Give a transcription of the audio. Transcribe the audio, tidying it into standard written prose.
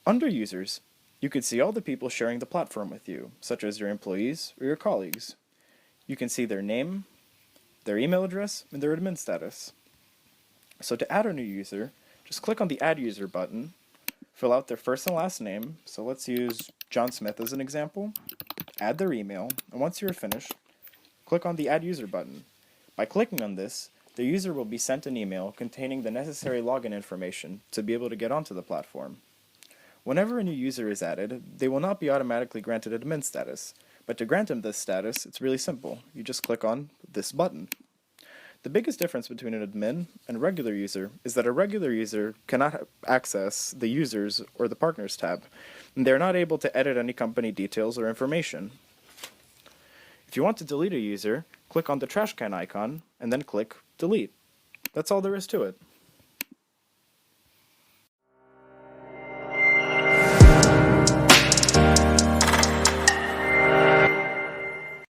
Under Users, you can see all the people sharing the platform with you, such as your employees or your colleagues. You can see their name, their email address, and their admin status. So to add a new user, just click on the Add User button, fill out their first and last name, so let's use John Smith as an example, add their email, and once you're finished, click on the Add User button. By clicking on this, the user will be sent an email containing the necessary login information to be able to get onto the platform. Whenever a new user is added, they will not be automatically granted admin status, but to grant them this status, it's really simple. You just click on this button. The biggest difference between an admin and a regular user is that a regular user cannot access the Users or the Partners tab, and they're not able to edit any company details or information. If you want to delete a user, click on the trash can icon, and then click Delete. That's all there is to it.